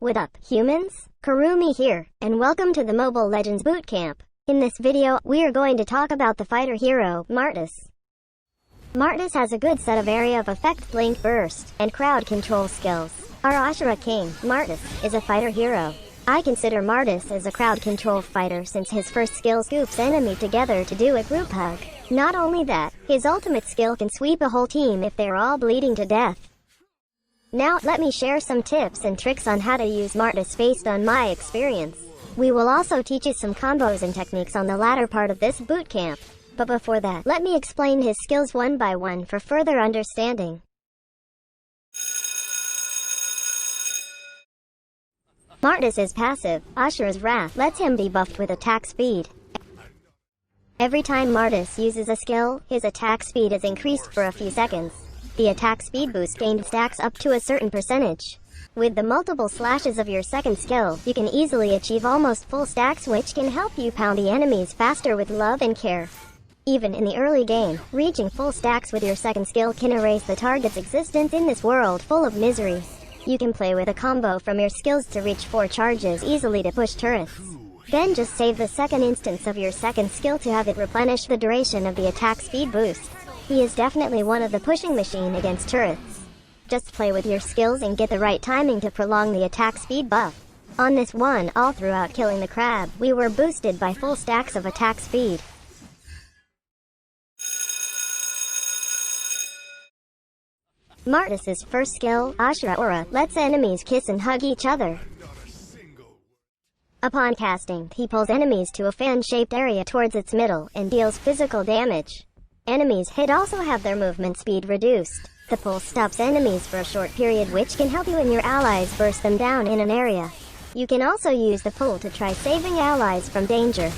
What up, humans? Kurumi here, and welcome to the Mobile Legends Bootcamp. In this video, we are going to talk about the fighter hero, Martis. Martis has a good set of area of effect, blink burst, and crowd control skills. Our Ashura king, Martis, is a fighter hero. I consider Martis as a crowd control fighter since his first skill scoops enemy together to do a group hug. Not only that, his ultimate skill can sweep a whole team if they're all bleeding to death. Now, let me share some tips and tricks on how to use Martis based on my experience. We will also teach you some combos and techniques on the latter part of this bootcamp. But before that, let me explain his skills one by one for further understanding. Martis' passive, Ashura's Wrath, lets him be buffed with attack speed. Every time Martis uses a skill, his attack speed is increased for a few seconds. The attack speed boost gained stacks up to a certain percentage. With the multiple slashes of your second skill, you can easily achieve almost full stacks, which can help you pound the enemies faster with love and care. Even in the early game, reaching full stacks with your second skill can erase the target's existence in this world full of misery. You can play with a combo from your skills to reach 4 charges easily to push turrets. Then just save the second instance of your second skill to have it replenish the duration of the attack speed boost. He is definitely one of the pushing machine against turrets. Just play with your skills and get the right timing to prolong the attack speed buff. On this one, all throughout killing the crab, we were boosted by full stacks of attack speed. Martis' first skill, Ashura Aura, lets enemies kiss and hug each other. Upon casting, he pulls enemies to a fan-shaped area towards its middle and deals physical damage. Enemies hit also have their movement speed reduced. The pull stops enemies for a short period, which can help you and your allies burst them down in an area. You can also use the pull to try saving allies from danger.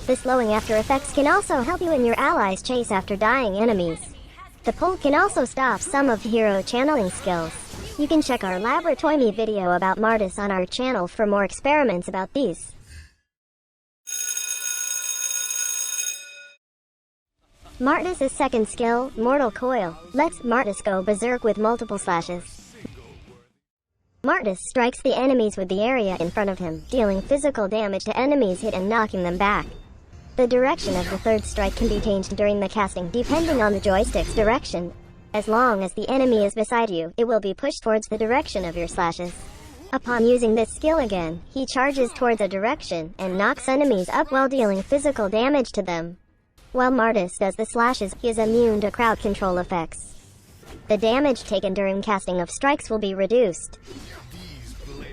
The slowing after effects can also help you and your allies chase after dying enemies. The pull can also stop some of hero channeling skills. You can check our Laboratory video about Martis on our channel for more experiments about these. Martis' second skill, Mortal Coil, lets Martis go berserk with multiple slashes. Martis strikes the enemies with the area in front of him, dealing physical damage to enemies hit and knocking them back. The direction of the third strike can be changed during the casting depending on the joystick's direction. As long as the enemy is beside you, it will be pushed towards the direction of your slashes. Upon using this skill again, he charges towards a direction and knocks enemies up while dealing physical damage to them. While Martis does the slashes, he is immune to crowd control effects. The damage taken during casting of strikes will be reduced.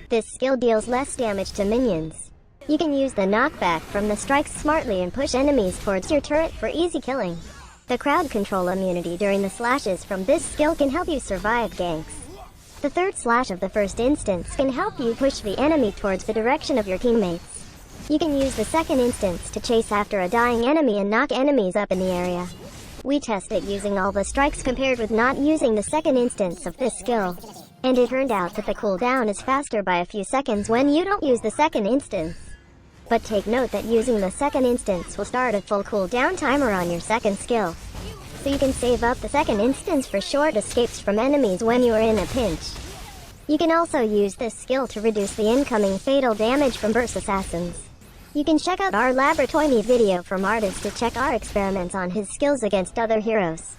This skill deals less damage to minions. You can use the knockback from the strikes smartly and push enemies towards your turret for easy killing. The crowd control immunity during the slashes from this skill can help you survive ganks. The third slash of the first instance can help you push the enemy towards the direction of your teammates. You can use the second instance to chase after a dying enemy and knock enemies up in the area. We tested using all the strikes compared with not using the second instance of this skill. And it turned out that the cooldown is faster by a few seconds when you don't use the second instance. But take note that using the second instance will start a full cooldown timer on your second skill. So you can save up the second instance for short escapes from enemies when you are in a pinch. You can also use this skill to reduce the incoming fatal damage from burst assassins. You can check out our Laboratory video from Martis to check our experiments on his skills against other heroes.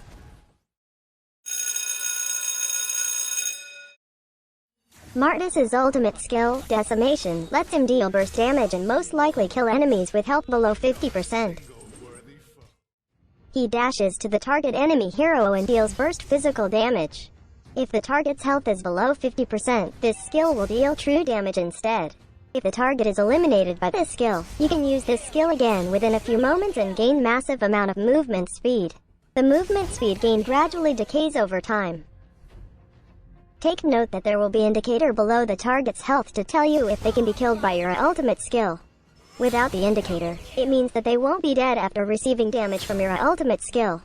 Martis' ultimate skill, Decimation, lets him deal burst damage and most likely kill enemies with health below 50%. He dashes to the target enemy hero and deals burst physical damage. If the target's health is below 50%, this skill will deal true damage instead. If the target is eliminated by this skill, you can use this skill again within a few moments and gain massive amount of movement speed. The movement speed gain gradually decays over time. Take note that there will be an indicator below the target's health to tell you if they can be killed by your ultimate skill. Without the indicator, it means that they won't be dead after receiving damage from your ultimate skill.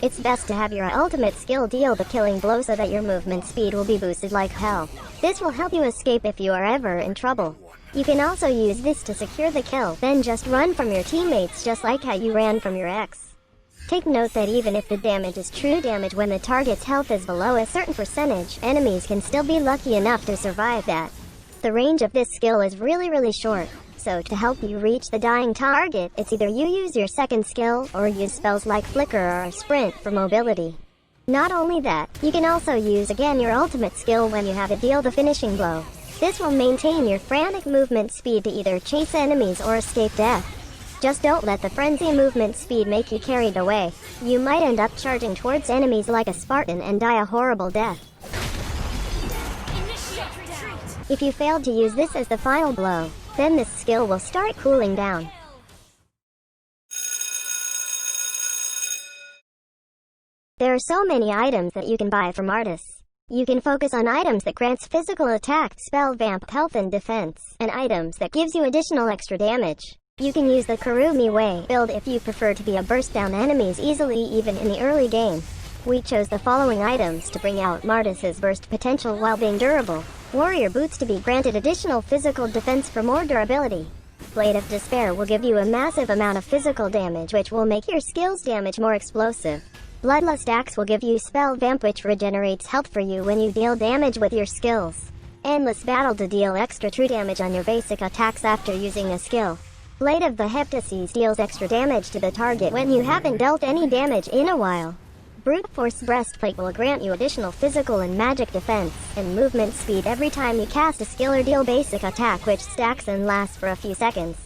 It's best to have your ultimate skill deal the killing blow so that your movement speed will be boosted like hell. This will help you escape if you are ever in trouble. You can also use this to secure the kill, then just run from your teammates just like how you ran from your ex. Take note that even if the damage is true damage when the target's health is below a certain percentage, enemies can still be lucky enough to survive that. the range of this skill is really short. So to help you reach the dying target, it's either you use your second skill or use spells like Flicker or Sprint for mobility. Not only that, you can also use again your ultimate skill when you have to deal the finishing blow. This will maintain your frantic movement speed to either chase enemies or escape death. Just don't let the frenzy movement speed make you carried away. You might end up charging towards enemies like a Spartan and die a horrible death. If you failed to use this as the final blow, then this skill will start cooling down. There are so many items that you can buy from Martis. You can focus on items that grants physical attack, spell vamp, health and defense, and items that gives you additional extra damage. You can use the Kurumi Way build if you prefer to be a burst down enemies easily even in the early game. We chose the following items to bring out Martis's burst potential while being durable. Warrior Boots to be granted additional physical defense for more durability. Blade of Despair will give you a massive amount of physical damage which will make your skills damage more explosive. Bloodlust Axe will give you Spell Vamp which regenerates health for you when you deal damage with your skills. Endless Battle to deal extra true damage on your basic attacks after using a skill. Blade of the Heptases deals extra damage to the target when you haven't dealt any damage in a while. Brute Force Breastplate will grant you additional physical and magic defense and movement speed every time you cast a skill or deal basic attack which stacks and lasts for a few seconds.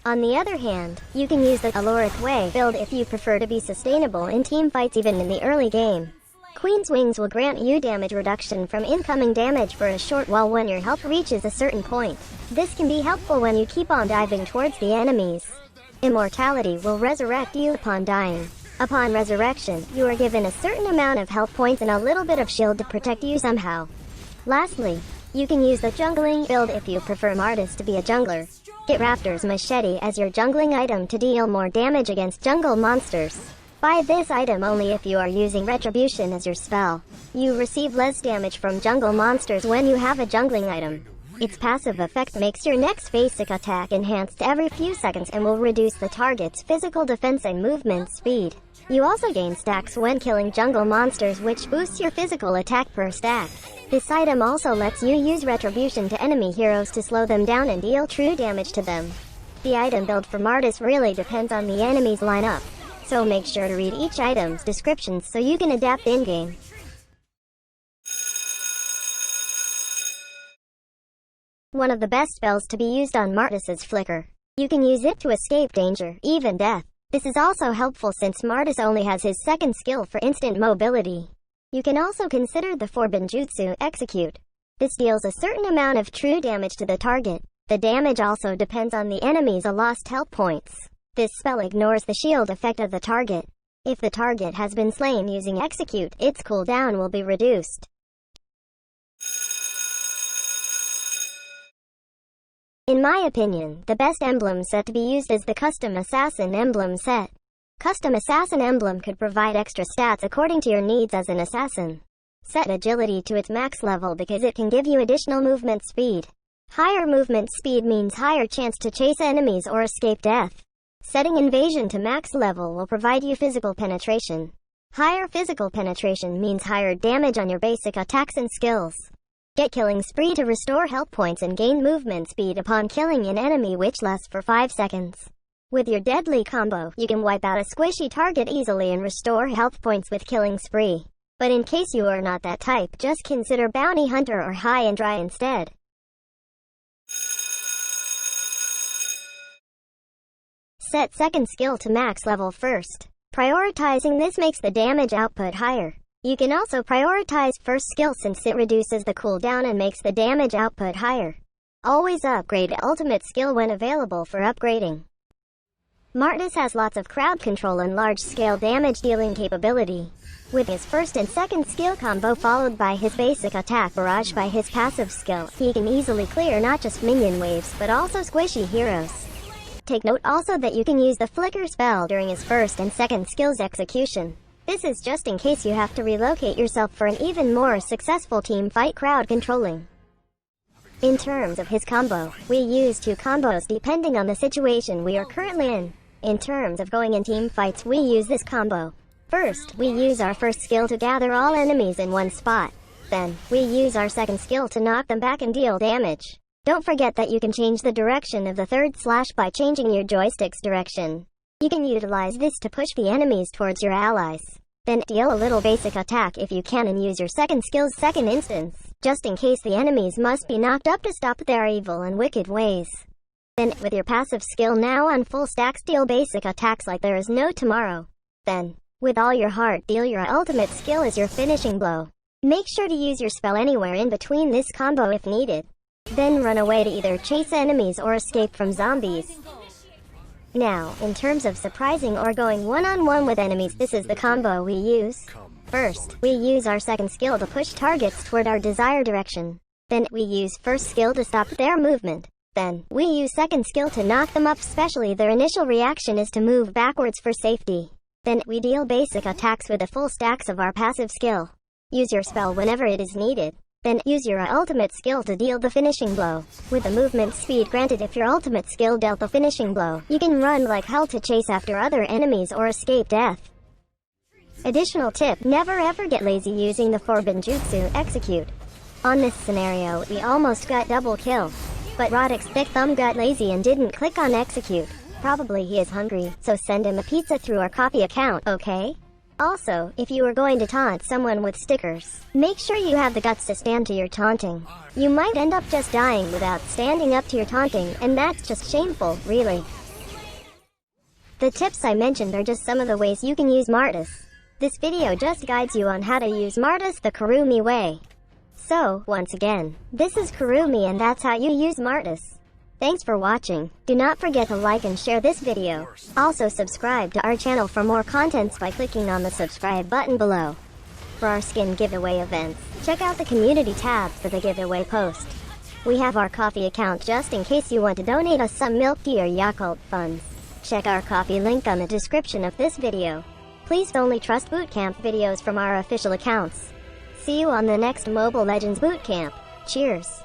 On the other hand, you can use the Aloric Way build if you prefer to be sustainable in team fights even in the early game. Queen's Wings will grant you damage reduction from incoming damage for a short while when your health reaches a certain point. This can be helpful when you keep on diving towards the enemies. Immortality will resurrect you upon dying. Upon resurrection, you are given a certain amount of health points and a little bit of shield to protect you somehow. Lastly, you can use the jungling build if you prefer Martis to be a jungler. Get Raptor's Machete as your jungling item to deal more damage against jungle monsters. Buy this item only if you are using Retribution as your spell. You receive less damage from jungle monsters when you have a jungling item. Its passive effect makes your next basic attack enhanced every few seconds and will reduce the target's physical defense and movement speed. You also gain stacks when killing jungle monsters which boosts your physical attack per stack. This item also lets you use Retribution to enemy heroes to slow them down and deal true damage to them. The item build for Martis really depends on the enemy's lineup, so make sure to read each item's descriptions so you can adapt in-game. One of the best spells to be used on Martis is Flicker. You can use it to escape danger, even death. This is also helpful since Martis only has his second skill for instant mobility. You can also consider the Forbidden Jutsu, Execute. This deals a certain amount of true damage to the target. The damage also depends on the enemy's lost health points. This spell ignores the shield effect of the target. If the target has been slain using Execute, its cooldown will be reduced. In my opinion, the best emblem set to be used is the Custom Assassin Emblem set. Custom Assassin Emblem could provide extra stats according to your needs as an assassin. Set agility to its max level because it can give you additional movement speed. Higher movement speed means higher chance to chase enemies or escape death. Setting invasion to max level will provide you physical penetration. Higher physical penetration means higher damage on your basic attacks and skills. Get Killing Spree to restore health points and gain movement speed upon killing an enemy which lasts for 5 seconds. With your deadly combo, you can wipe out a squishy target easily and restore health points with Killing Spree. But in case you are not that type, just consider Bounty Hunter or High and Dry instead. Set second skill to max level first. Prioritizing this makes the damage output higher. You can also prioritize first skill since it reduces the cooldown and makes the damage output higher. Always upgrade ultimate skill when available for upgrading. Martis has lots of crowd control and large-scale damage dealing capability. With his first and second skill combo followed by his basic attack barrage by his passive skill, he can easily clear not just minion waves but also squishy heroes. Take note also that you can use the Flicker spell during his first and second skill's execution. This is just in case you have to relocate yourself for an even more successful team fight crowd controlling. In terms of his combo, we use 2 combos depending on the situation we are currently in. In terms of going in team fights, we use this combo. First, we use our first skill to gather all enemies in one spot. Then, we use our second skill to knock them back and deal damage. Don't forget that you can change the direction of the third slash by changing your joystick's direction. You can utilize this to push the enemies towards your allies. Then deal a little basic attack if you can and use your second skill's second instance, just in case the enemies must be knocked up to stop their evil and wicked ways. Then, with your passive skill now on full stacks, deal basic attacks like there is no tomorrow. Then, with all your heart, deal your ultimate skill as your finishing blow. Make sure to use your spell anywhere in between this combo if needed. Then run away to either chase enemies or escape from zombies. Now, in terms of surprising or going one-on-one with enemies, this is the combo we use. First, we use our second skill to push targets toward our desired direction. Then, we use first skill to stop their movement. Then, we use second skill to knock them up, especially their initial reaction is to move backwards for safety. Then, we deal basic attacks with the full stacks of our passive skill. Use your spell whenever it is needed. Then, use your ultimate skill to deal the finishing blow. With the movement speed granted if your ultimate skill dealt the finishing blow, you can run like hell to chase after other enemies or escape death. Additional tip, never ever get lazy using the Forbidden Jutsu, Execute. On this scenario, we almost got double kill. But Roddick's thick thumb got lazy and didn't click on Execute. Probably he is hungry, so send him a pizza through our coffee account, okay? Also, if you are going to taunt someone with stickers, make sure you have the guts to stand to your taunting. You might end up just dying without standing up to your taunting, and that's just shameful, really. The tips I mentioned are just some of the ways you can use Martis. This video just guides you on how to use Martis the Kurumi way. So, once again, this is Kurumi and that's how you use Martis. Thanks for watching. Do not forget to like and share this video. Also subscribe to our channel for more contents by clicking on the subscribe button below. For our skin giveaway events, check out the community tab for the giveaway post. We have our coffee account just in case you want to donate us some milk tea or Yakult funds. Check our coffee link on the description of this video. Please only trust bootcamp videos from our official accounts. See you on the next Mobile Legends Bootcamp. Cheers!